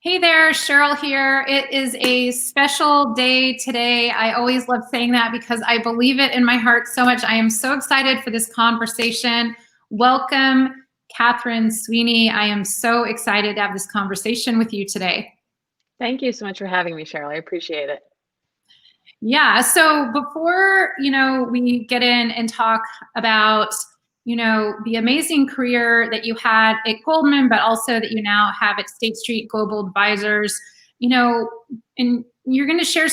Hey there, Sheryl here. It is a special day today. I always love saying that because I believe it in my heart so much. I am so excited for this conversation. Welcome, Kathryn Sweeney. I am so excited to have this conversation with you today. Thank you so much for having me, Sheryl. I appreciate it. Yeah, so before, we get in and talk about, the amazing career that you had at Goldman, but also that you now have at State Street Global Advisors, and you're going to share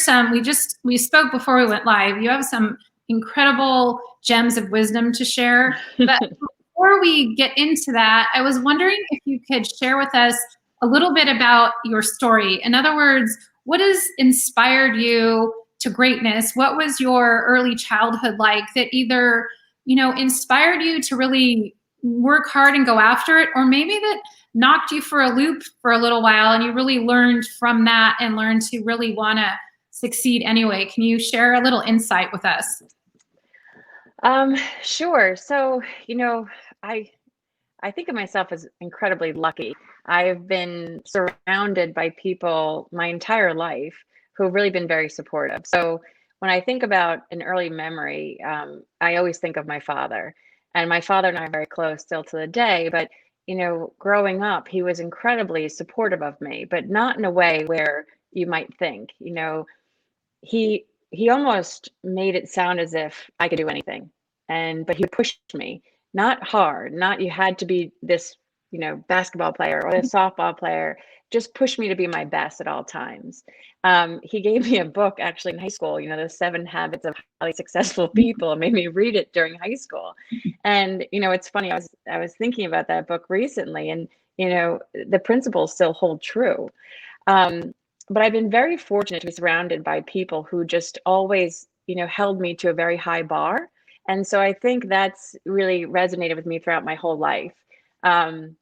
we spoke before we went live. You have some incredible gems of wisdom to share. But before we get into that, I was wondering if you could share with us a little bit about your story. In other words, what has inspired you to greatness? What was your early childhood like that either, inspired you to really work hard and go after it, or maybe that knocked you for a loop for a little while and you really learned from that and learned to really want to succeed anyway? Can you share a little insight with us? Sure. So, I I think of myself as incredibly lucky. I've been surrounded by people my entire life who have really been very supportive. So when I think about an early memory, I always think of my father. And my father and I are very close still to the day. But, growing up, he was incredibly supportive of me, but not in a way where you might think. He almost made it sound as if I could do anything. But he pushed me, not hard, not you had to be this, basketball player or a softball player, just push me to be my best at all times. He gave me a book actually in high school, the 7 Habits of Highly Successful People, and made me read it during high school. And it's funny, I was thinking about that book recently, and the principles still hold true. Um, but I've been very fortunate to be surrounded by people who just always, held me to a very high bar. And so I think that's really resonated with me throughout my whole life. Um,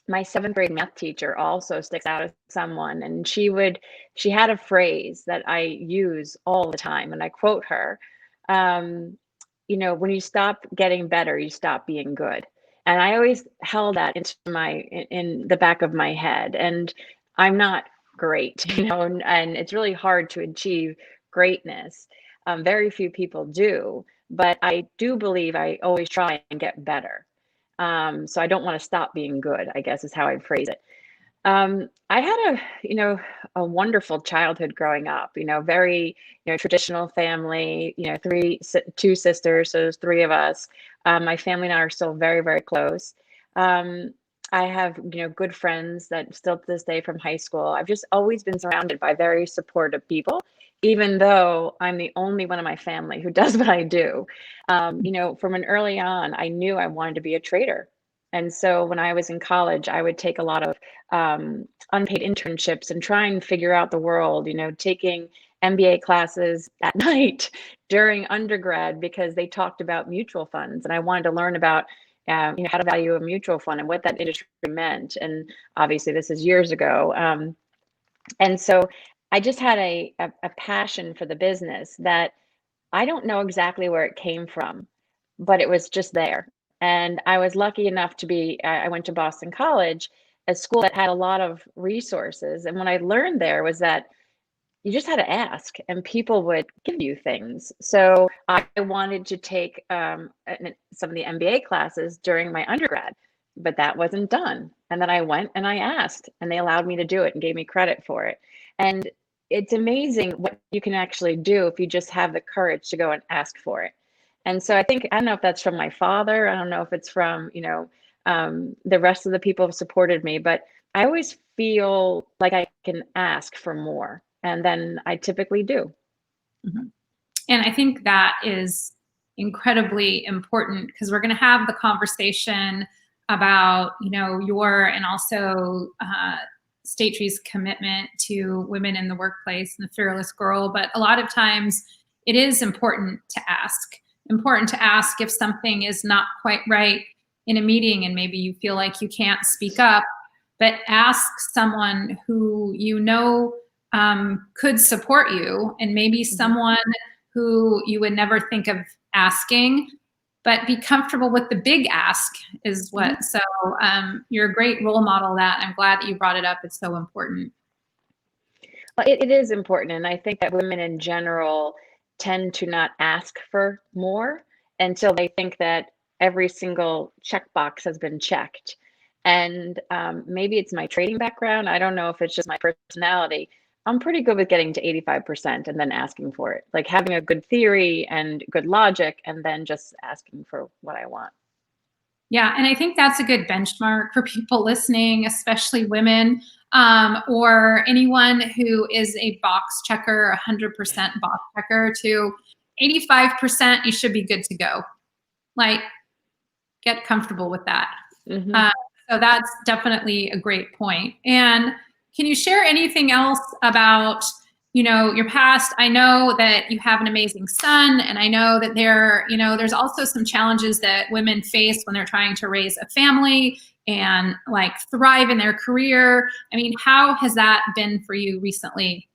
my seventh grade math teacher also sticks out as someone, and she had a phrase that I use all the time, and I quote her. Um, when you stop getting better, you stop being good. And I always held that in the back of my head. And I'm not great, and it's really hard to achieve greatness. Very few people do, but I do believe I always try and get better. So I don't want to stop being good, I guess is how I'd phrase it. I had a wonderful childhood growing up, very, traditional family, two sisters, so there's three of us. My family and I are still very, very close. Um, I have, good friends that still to this day from high school. I've just always been surrounded by very supportive people, even though I'm the only one in my family who does what I do. From an early on, I knew I wanted to be a trader. And so when I was in college, I would take a lot of unpaid internships and try and figure out the world, taking MBA classes at night during undergrad because they talked about mutual funds. And I wanted to learn about, how to value a mutual fund and what that industry meant. And obviously, this is years ago. And so I just had a passion for the business that I don't know exactly where it came from, but it was just there. And I was lucky enough I went to Boston College, a school that had a lot of resources. And what I learned there was that you just had to ask and people would give you things. So I wanted to take some of the MBA classes during my undergrad, but that wasn't done. And then I went and I asked, and they allowed me to do it and gave me credit for it. And it's amazing what you can actually do if you just have the courage to go and ask for it. And so I don't know if that's from my father. I don't know if it's from, the rest of the people who supported me, but I always feel like I can ask for more. And then I typically do. Mhm. And I think that is incredibly important because we're going to have the conversation about, your and also State Street's commitment to women in the workplace and the fearless girl. But a lot of times it is important to ask if something is not quite right in a meeting and maybe you feel like you can't speak up, but ask someone who could support you, and maybe someone who you would never think of asking, but be comfortable with the big ask is what. So you're a great role model of that. I'm glad that you brought it up. It's so important. Well, it is important. And I think that women in general tend to not ask for more until they think that every single checkbox has been checked. And maybe it's my trading background. I don't know if it's just my personality. I'm pretty good with getting to 85% and then asking for it, like having a good theory and good logic, and then just asking for what I want. Yeah, and I think that's a good benchmark for people listening, especially women, or anyone who is a box checker, 100% box checker, to 85%, you should be good to go. Like, get comfortable with that. Hmm. Uh, so that's definitely a great point. And can you share anything else about, your past? I know that you have an amazing son, and I know that there's also some challenges that women face when they're trying to raise a family and like thrive in their career. I mean, how has that been for you recently?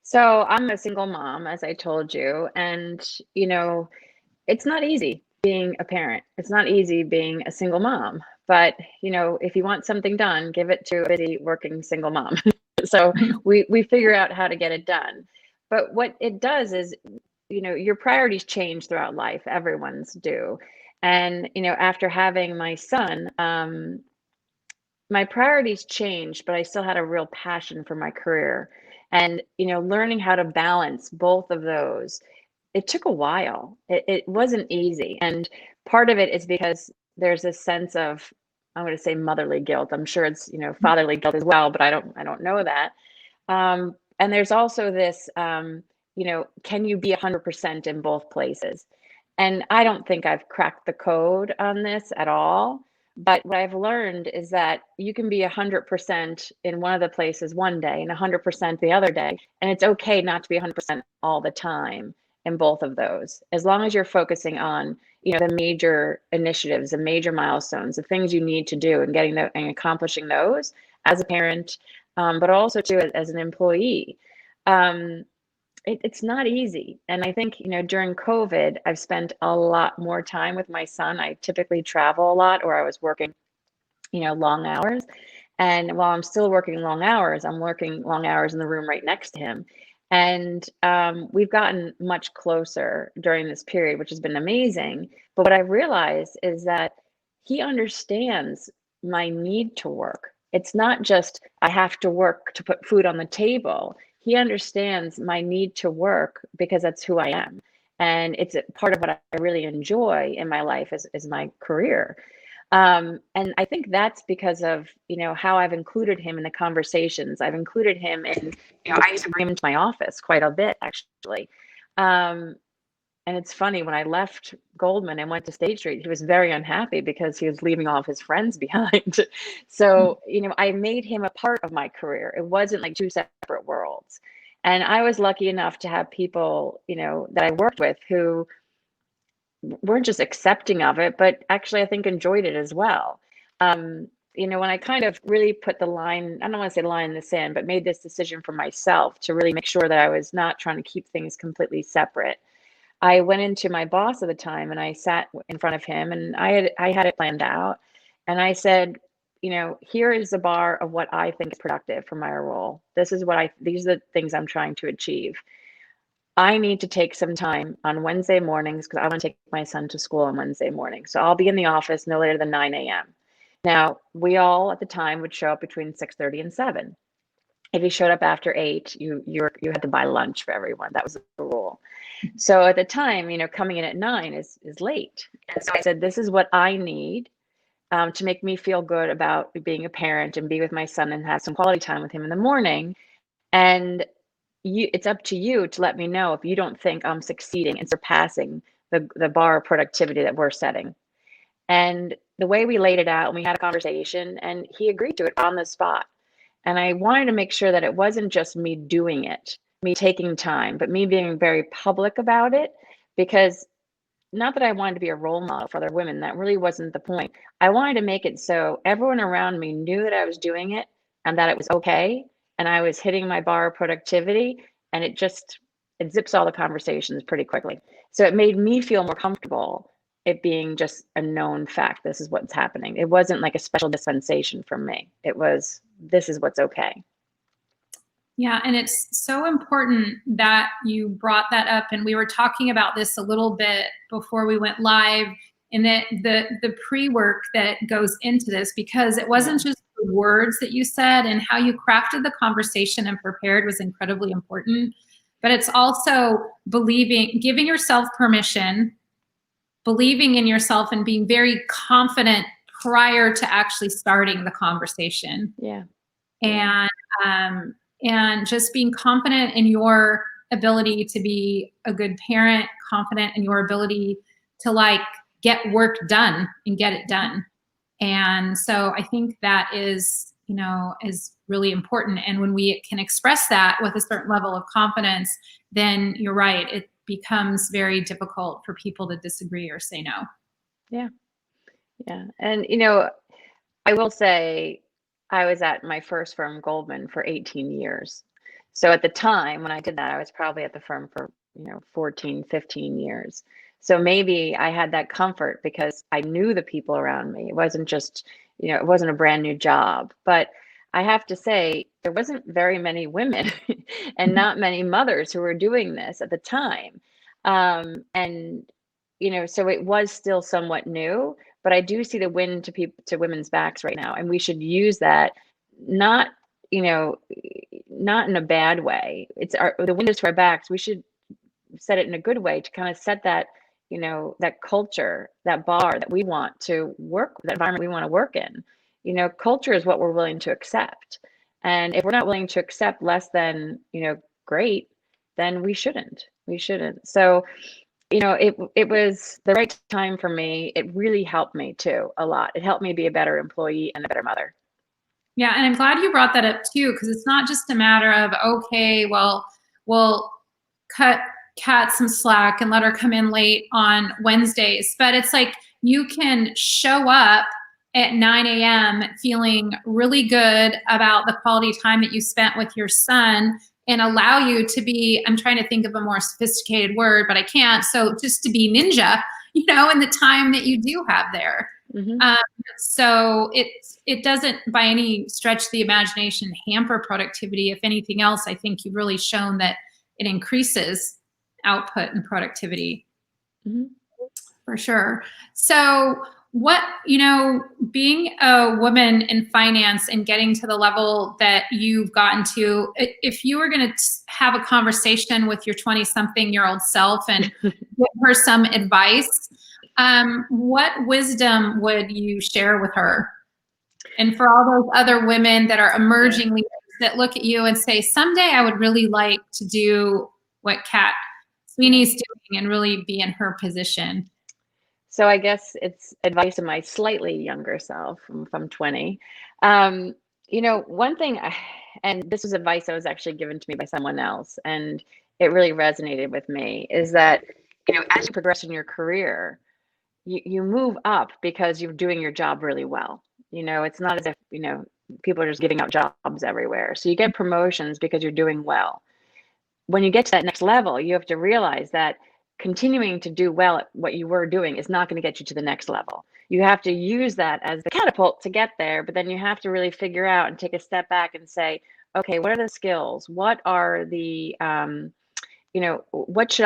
So I'm a single mom, as I told you, and it's not easy being a parent. It's not easy being a single mom. But if you want something done, give it to a busy working single mom. So we figure out how to get it done. But what it does is, your priorities change throughout life. Everyone's do. And after having my son, my priorities changed, but I still had a real passion for my career. And learning how to balance both of those, it took a while. It wasn't easy. And part of it is because there's this sense of, I'm going to say motherly guilt. I'm sure it's, fatherly guilt as well, but I don't know that. And there's also this, can you be 100% in both places? And I don't think I've cracked the code on this at all. But what I've learned is that you can be 100% in one of the places one day and 100% the other day. And it's okay not to be 100% all the time in both of those, as long as you're focusing on, the major initiatives, the major milestones, the things you need to do, and getting and accomplishing those as a parent, but also too as an employee. Um, it's not easy. And I think, during COVID, I've spent a lot more time with my son. I typically travel a lot, or I was working, long hours. And while I'm still working long hours, I'm working long hours in the room right next to him. And we've gotten much closer during this period, which has been amazing. But what I realized is that he understands my need to work. It's not just I have to work to put food on the table. He understands my need to work because that's who I am. And it's a part of what I really enjoy in my life is my career. And I think that's because of, how I've included him in the conversations. I've included him in, I used to bring him into my office quite a bit, actually. Um, and it's funny, when I left Goldman and went to State Street, he was very unhappy because he was leaving all of his friends behind. So, I made him a part of my career. It wasn't like two separate worlds. And I was lucky enough to have people, that I worked with who weren't just accepting of it, but actually I think enjoyed it as well. When I kind of really put the line, I don't want to say the line in the sand, but made this decision for myself to really make sure that I was not trying to keep things completely separate. I went into my boss at the time and I sat in front of him, and I had it planned out. And I said, here is the bar of what I think is productive for my role. These are the things I'm trying to achieve. I need to take some time on Wednesday mornings because I want to take my son to school on Wednesday morning. So I'll be in the office no later than 9 a.m. Now, we all at the time would show up between 6:30 and 7. If you showed up after 8, you had to buy lunch for everyone. That was the rule. So at the time, coming in at 9 is late. And so I said, this is what I need to make me feel good about being a parent and be with my son and have some quality time with him in the morning. And it's up to you to let me know if you don't think I'm succeeding and surpassing the bar of productivity that we're setting. And the way we laid it out, and we had a conversation, and he agreed to it on the spot. And I wanted to make sure that it wasn't just me doing it, me taking time, but me being very public about it, because not that I wanted to be a role model for other women, that really wasn't the point. I wanted to make it so everyone around me knew that I was doing it and that it was okay, and I was hitting my bar of productivity, and it zips all the conversations pretty quickly. So it made me feel more comfortable, it being just a known fact. This is what's happening. It wasn't like a special dispensation from me. It was, this is what's okay. Yeah, and it's so important that you brought that up. And we were talking about this a little bit before we went live, and that the pre-work that goes into this, because it wasn't just the words that you said, and how you crafted the conversation and prepared was incredibly important, but it's also believing, giving yourself permission, believing in yourself, and being very confident prior to actually starting the conversation. Yeah. And and just being confident in your ability to be a good parent, confident in your ability to like get work done and get it done. And so I think that is, you know, is really important. And when we can express that with a certain level of confidence, then you're right, it becomes very difficult for people to disagree or say no. Yeah. Yeah. And, you know, I will say I was at my first firm, Goldman, for 18 years. So at the time when I did that, I was probably at the firm for, 14, 15 years. So maybe I had that comfort because I knew the people around me. It wasn't just, it wasn't a brand new job. But I have to say, there wasn't very many women and not many mothers who were doing this at the time. And, so it was still somewhat new, but I do see the wind to women's backs right now, and we should use that, not you know not in a bad way. The wind is to our backs. We should set it in a good way to kind of set that that culture, that bar that we want to work, that environment we want to work in. Culture is what we're willing to accept, and if we're not willing to accept less than great, then we shouldn't. So it was the right time for me. It really helped me too, a lot. It helped me be a better employee and a better mother. Yeah, and I'm glad you brought that up too, because it's not just a matter of, okay, well, we'll cut Kat some slack and let her come in late on Wednesdays, but it's like you can show up at 9 a.m. feeling really good about the quality time that you spent with your son, and allow you to be, I'm trying to think of a more sophisticated word, but I can't. So just to be ninja, in the time that you do have there. Mm-hmm. So it doesn't by any stretch of the imagination hamper productivity. If anything else, I think you've really shown that it increases output and productivity. Mm-hmm. For sure. So what, being a woman in finance and getting to the level that you've gotten to, if you were going to have a conversation with your 20-something-year-old self and give her some advice, what wisdom would you share with her? And for all those other women that are emerging leaders that look at you and say, someday I would really like to do what Kat Sweeney's doing and really be in her position. So I guess it's advice to my slightly younger self from 20. One thing, and this was advice that was actually given to me by someone else, and it really resonated with me, is that, as you progress in your career, you move up because you're doing your job really well. It's not as if, people are just giving out jobs everywhere. So you get promotions because you're doing well. When you get to that next level, you have to realize that continuing to do well at what you were doing is not going to get you to the next level. You have to use that as the catapult to get there, but then you have to really figure out and take a step back and say, okay, what are the skills? What are the, what's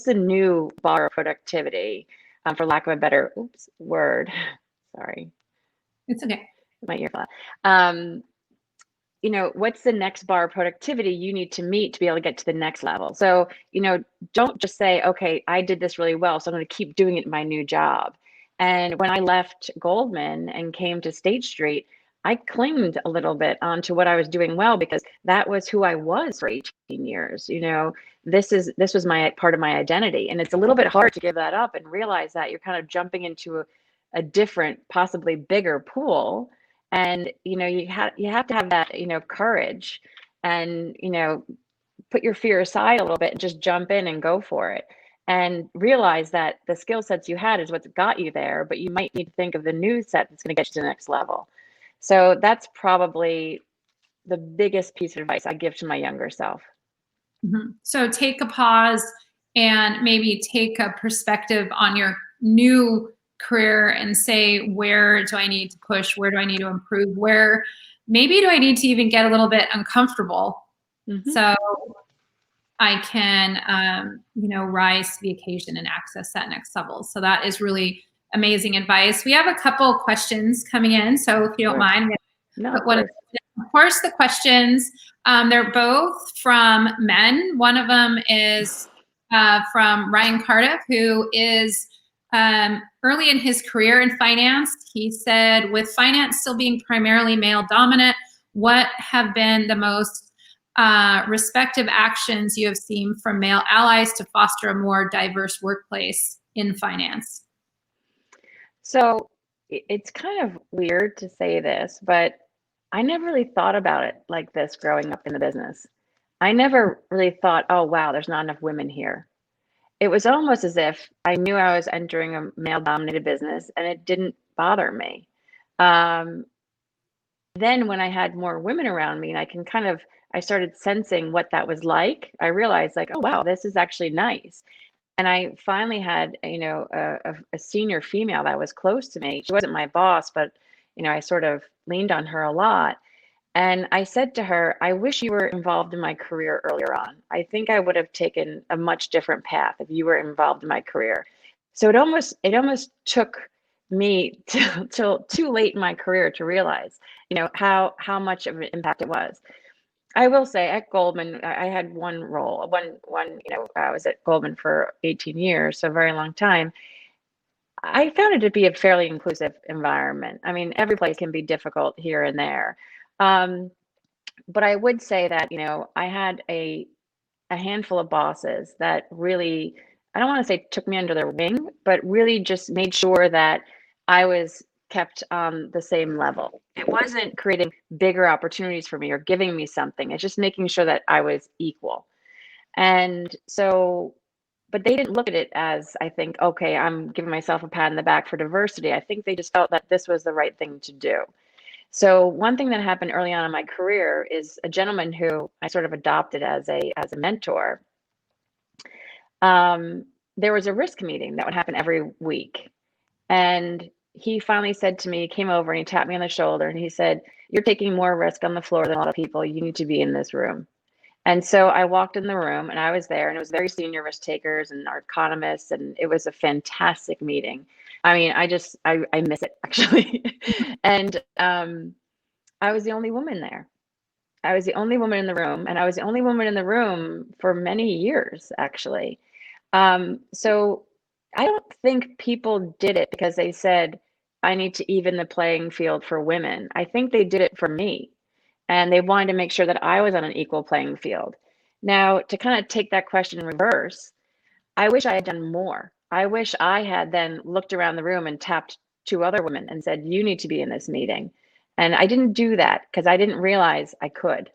the new bar of productivity, for lack of a better word. Sorry. It's okay. My ear flat. What's the next bar of productivity you need to meet to be able to get to the next level? So, don't just say, okay, I did this really well, so I'm going to keep doing it in my new job. And when I left Goldman and came to State Street, I clinged a little bit onto what I was doing well, because that was who I was for 18 years. This was my part of my identity. And it's a little bit hard to give that up and realize that you're kind of jumping into a different, possibly bigger pool. And you have to have that courage, and put your fear aside a little bit and just jump in and go for it, and realize that the skill sets you had is what's got you there, but you might need to think of the new set that's going to get you to the next level. So that's probably the biggest piece of advice I give to my younger self. Mm-hmm. So take a pause and maybe take a perspective on your new career and say, where do I need to push? Where do I need to improve? Where maybe do I need to even get a little bit uncomfortable Mm-hmm. So I can, rise to the occasion and access that next level. So that is really amazing advice. We have a couple questions coming in. So if you don't Sure. mind, I'm going No, to of put one course. of course, the questions, they're both from men. One of them is from Ryan Cardiff, who is early in his career in finance. He said, with finance still being primarily male dominant, what have been the most respective actions you have seen from male allies to foster a more diverse workplace in finance? So it's kind of weird to say this, but I never really thought about it like this growing up in the business. I never really thought, oh, wow, there's not enough women here. It was almost as if I knew I was entering a male dominated business and it didn't bother me. Um, then when I had more women around me and I started sensing what that was like, I realized like, oh, wow, this is actually nice. And I finally had, a senior female that was close to me. She wasn't my boss, but, I sort of leaned on her a lot. And I said to her, I wish you were involved in my career earlier on. I think I would have taken a much different path if you were involved in my career. So it almost took me till too late in my career to realize, how much of an impact it was. I will say at Goldman, I had one role, I was at Goldman for 18 years, so a very long time. I found it to be a fairly inclusive environment. I mean, every place can be difficult here and there. Um, but I would say that, I had a handful of bosses that really, I don't want to say took me under their wing, but really just made sure that I was kept on the same level. It wasn't creating bigger opportunities for me or giving me something. It's just making sure that I was equal. And so, but they didn't look at it as, I think, okay, I'm giving myself a pat on the back for diversity. I think they just felt that this was the right thing to do. So one thing that happened early on in my career is a gentleman who I sort of adopted as a mentor. Um, there was a risk meeting that would happen every week, and he finally said to me, came over and he tapped me on the shoulder and he said, "You're taking more risk on the floor than a lot of people. You need to be in this room." And so I walked in the room and I was there, and it was very senior risk takers and our economists, and it was a fantastic meeting. I mean, I miss it actually. And I was the only woman there. I was the only woman in the room, and I was the only woman in the room for many years, actually. So I don't think people did it because they said, I need to even the playing field for women. I think they did it for me, and they wanted to make sure that I was on an equal playing field. Now, to kind of take that question in reverse, I wish I had done more. I wish I had then looked around the room and tapped two other women and said, you need to be in this meeting. And I didn't do that because I didn't realize I could.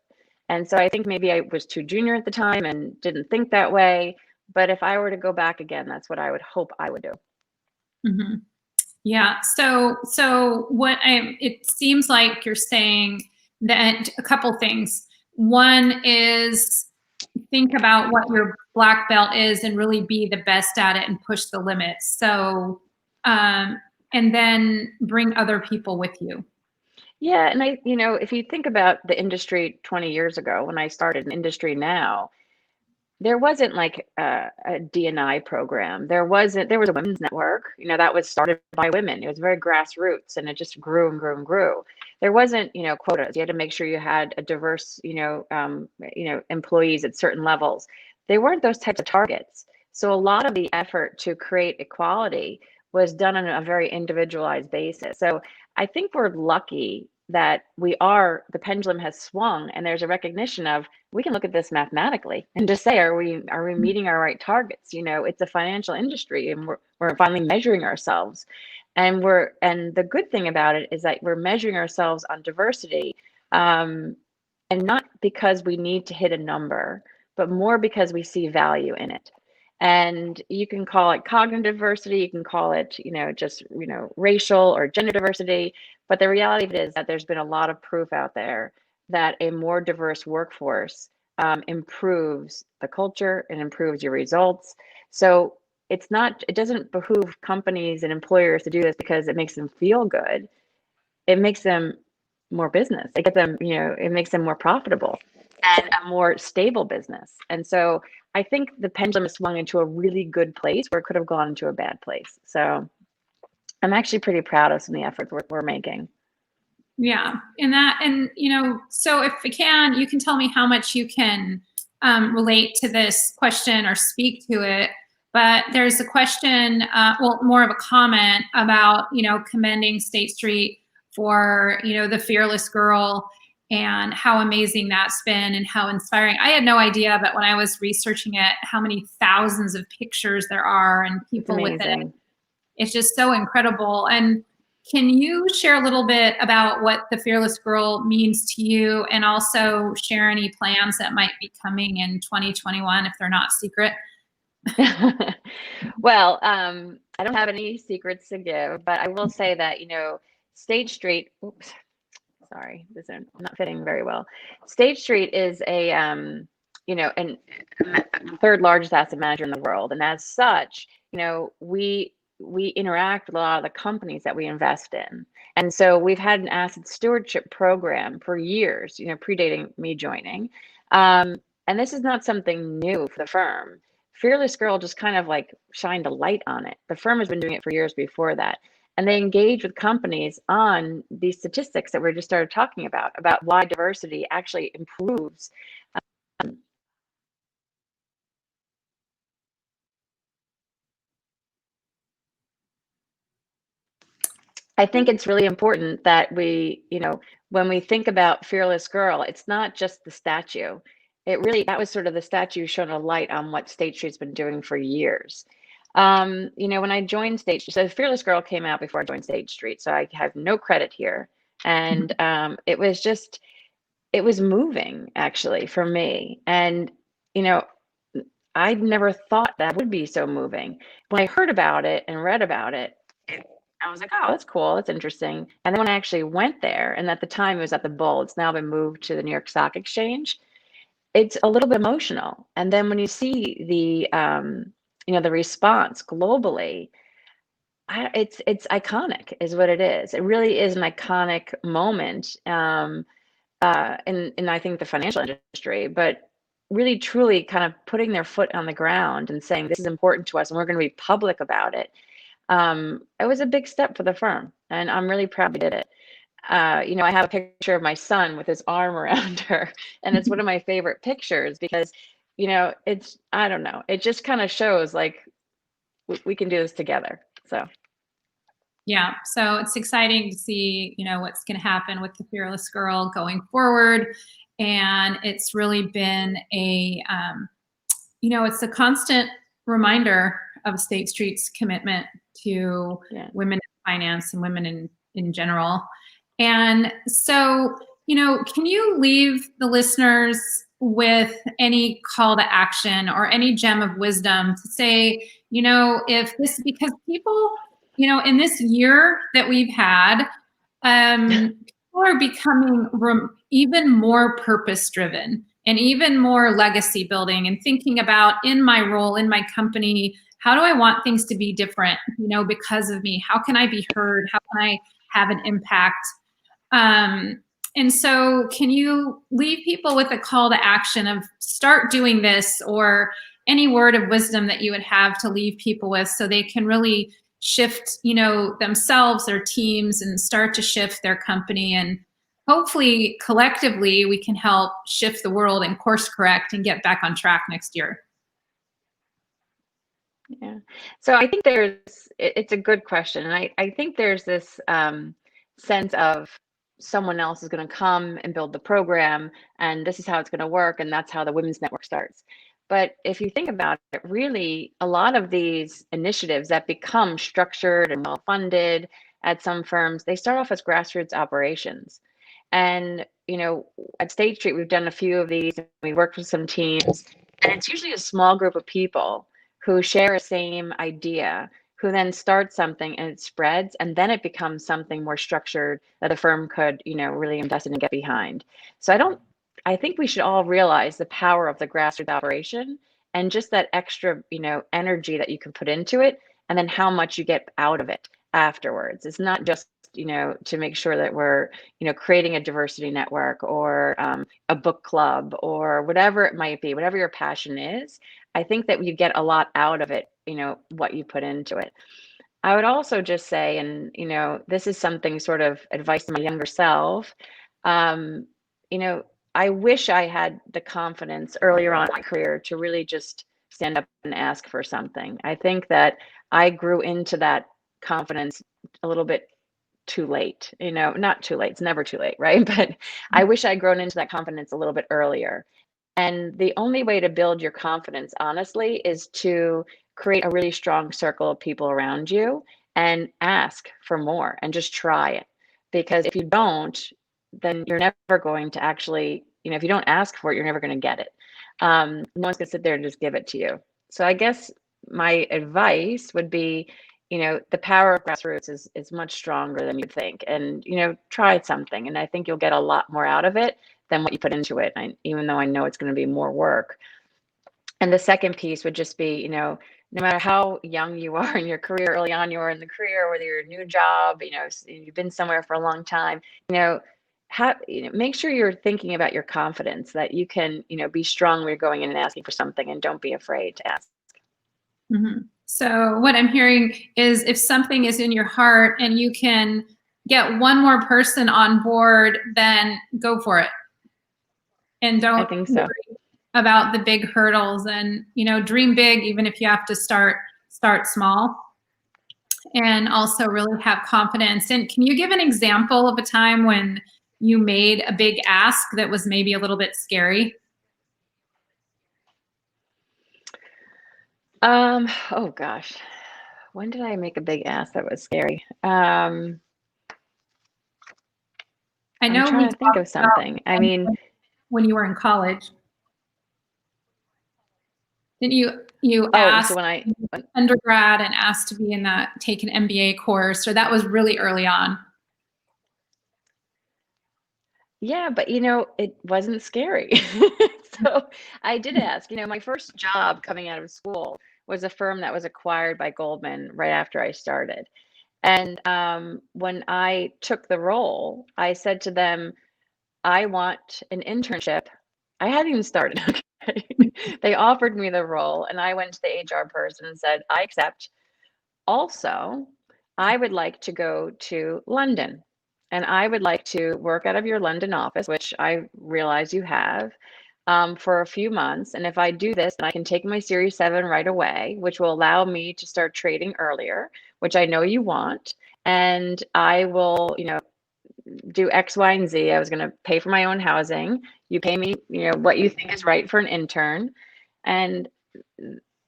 And so I think maybe I was too junior at the time and didn't think that way. But if I were to go back again, that's what I would hope I would do. Mm-hmm. Yeah. So it seems like you're saying that a couple things. One is think about what your black belt is and really be the best at it and push the limits. So, and then bring other people with you. Yeah. And if you think about the industry 20 years ago, when I started in industry now, there wasn't like a D&I program. There was a women's network, that was started by women. It was very grassroots and it just grew and grew and grew. There wasn't, quotas. You had to make sure you had a diverse, employees at certain levels. There weren't those types of targets. So a lot of the effort to create equality was done on a very individualized basis. So I think we're lucky that the pendulum has swung and there's a recognition of, we can look at this mathematically and just say, are we meeting our right targets? It's a financial industry, and we're finally measuring ourselves. And the good thing about it is that we're measuring ourselves on diversity, and not because we need to hit a number, but more because we see value in it. And you can call it cognitive diversity, you can call it, just, racial or gender diversity. But the reality of it is that there's been a lot of proof out there that a more diverse workforce improves the culture and improves your results. So it doesn't behoove companies and employers to do this because it makes them feel good. It makes them more business. It gets them, it makes them more profitable. and a more stable business. And so I think the pendulum has swung into a really good place where it could have gone into a bad place. So I'm actually pretty proud of some of the efforts we're making. Yeah, and so if you can tell me how much you can relate to this question or speak to it. But there's a question, well, more of a comment about commending State Street for the fearless girl and how amazing that's been and how inspiring. I had no idea, but when I was researching it, how many thousands of pictures there are and people with it. It's just so incredible. And can you share a little bit about what the Fearless Girl means to you, and also share any plans that might be coming in 2021 if they're not secret? Well, I don't have any secrets to give, but I will say that, State Street, oops, sorry, this is not fitting very well. State Street is a, an third largest asset manager in the world. And as such, we interact with a lot of the companies that we invest in. And so we've had an asset stewardship program for years, predating me joining. And this is not something new for the firm. Fearless Girl just kind of like shined a light on it. The firm has been doing it for years before that. And they engage with companies on these statistics that we just started talking about why diversity actually improves I think it's really important that we, when we think about Fearless Girl, it's not just the statue. That was sort of the statue shone a light on what State Street's been doing for years. When I joined State Street, so Fearless Girl came out before I joined State Street, so I have no credit here. And it was moving actually for me. And, I'd never thought that would be so moving. When I heard about it and read about it, I was like, oh, that's cool. That's interesting. And then when I actually went there, and at the time it was at the Bull, it's now been moved to the New York Stock Exchange. It's a little bit emotional. And then when you see the response globally, it's iconic, is what it is. It really is an iconic moment in I think the financial industry, but really truly kind of putting their foot on the ground and saying this is important to us, and we're going to be public about it. It was a big step for the firm, and I'm really proud we did it. I have a picture of my son with his arm around her, and it's one of my favorite pictures because, I don't know, it just kind of shows like we can do this together. So. Yeah, so it's exciting to see, what's going to happen with the Fearless Girl going forward. And it's really been it's a constant reminder of State Street's commitment to women in finance and women in general. And so, can you leave the listeners with any call to action or any gem of wisdom to say, because people, in this year that we've had, people are becoming even more purpose-driven and even more legacy building and thinking about, in my role, in my company, how do I want things to be different, because of me? How can I be heard? How can I have an impact? And so can you leave people with a call to action of start doing this, or any word of wisdom that you would have to leave people with so they can really shift, themselves, their teams, and start to shift their company, and hopefully collectively we can help shift the world and course correct and get back on track next year? Yeah. So I think it's a good question. And I think there's this sense of someone else is going to come and build the program, and this is how it's going to work, and that's how the Women's Network starts. But if you think about it, really, a lot of these initiatives that become structured and well-funded at some firms, they start off as grassroots operations. And, at State Street, we've done a few of these, and we worked with some teams, and it's usually a small group of people who share a same idea, who then start something and it spreads, and then it becomes something more structured that a firm could, really invest in and get behind. So I think we should all realize the power of the grassroots operation, and just that extra, energy that you can put into it, and then how much you get out of it afterwards. It's not just just, to make sure that we're, creating a diversity network or a book club or whatever it might be, whatever your passion is, I think that you get a lot out of it, what you put into it. I would also just say, and, this is something sort of advice to my younger self, I wish I had the confidence earlier on in my career to really just stand up and ask for something. I think that I grew into that confidence a little bit too late, not too late. It's never too late, right? But I wish I'd grown into that confidence a little bit earlier. And the only way to build your confidence, honestly, is to create a really strong circle of people around you and ask for more and just try it. Because if you don't, then you're never going to actually, if you don't ask for it, you're never going to get it. No one's going to sit there and just give it to you. So I guess my advice would be, the power of grassroots is much stronger than you think. And, try something. And I think you'll get a lot more out of it than what you put into it, even though I know it's going to be more work. And the second piece would just be, no matter how young you are in your career, early on you are in the career, whether you're a new job, you've been somewhere for a long time, make sure you're thinking about your confidence, that you can, be strong when you're going in and asking for something, and don't be afraid to ask. Mm-hmm. So what I'm hearing is, if something is in your heart and you can get one more person on board, then go for it. And don't I think so. worry about the big hurdles, and, dream big, even if you have to start small, and also really have confidence. And can you give an example of a time when you made a big ask that was maybe a little bit scary? Oh gosh, when did I make a big ask that was scary? I know I'm trying to think of something. I mean, when you were in college, didn't you asked so when undergrad and asked to be in that, take an MBA course, or that was really early on? Yeah, but it wasn't scary. So I did ask. My first job coming out of school was a firm that was acquired by Goldman right after I started. And when I took the role, I said to them, I want an internship. I hadn't even started. Okay. They offered me the role, and I went to the HR person and said, I accept. Also, I would like to go to London, and I would like to work out of your London office, which I realize you have, for a few months. And if I do this, then I can take my Series 7 right away, which will allow me to start trading earlier, which I know you want. And I will, do X, Y, and Z. I was going to pay for my own housing. You pay me, what you think is right for an intern. And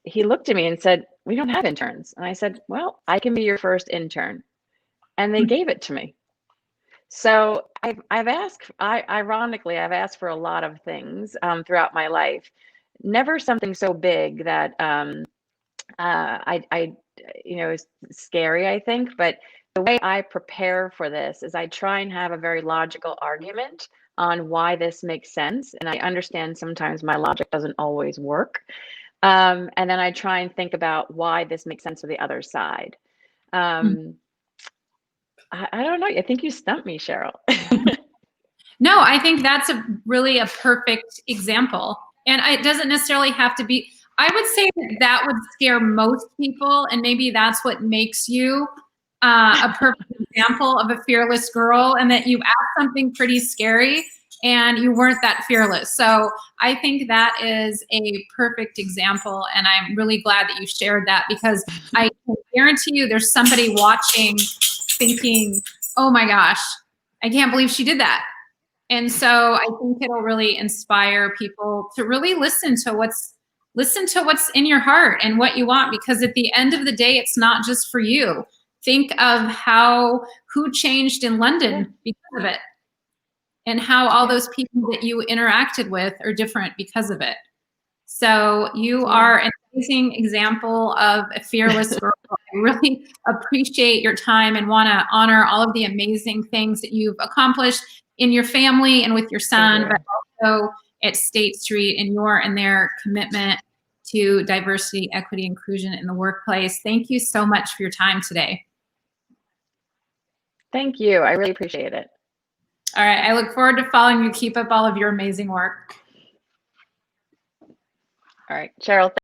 he looked at me and said, we don't have interns. And I said, well, I can be your first intern. And they gave it to me. So I've asked, ironically, I've asked for a lot of things throughout my life. Never something so big that is scary, I think. But the way I prepare for this is I try and have a very logical argument on why this makes sense. And I understand sometimes my logic doesn't always work. And then I try and think about why this makes sense for the other side. I don't know. I think you stumped me, Sheryl. No, I think that's really a perfect example. And it doesn't necessarily have to be, I would say that would scare most people. And maybe that's what makes you a perfect example of a fearless girl, and that you asked something pretty scary and you weren't that fearless. So I think that is a perfect example. And I'm really glad that you shared that, because I can guarantee you there's somebody watching thinking, oh my gosh, I can't believe she did that. And so I think it'll really inspire people to really listen to what's in your heart and what you want, because at the end of the day, it's not just for you. Think of who changed in London because of it, and how all those people that you interacted with are different because of it. So you are an amazing example of a fearless girl. I really appreciate your time and want to honor all of the amazing things that you've accomplished in your family and with your son, but also at State Street, and their commitment to diversity, equity, inclusion in the workplace. Thank you so much for your time today. Thank you. I really appreciate it. All right. I look forward to following you. Keep up all of your amazing work. All right, Sheryl.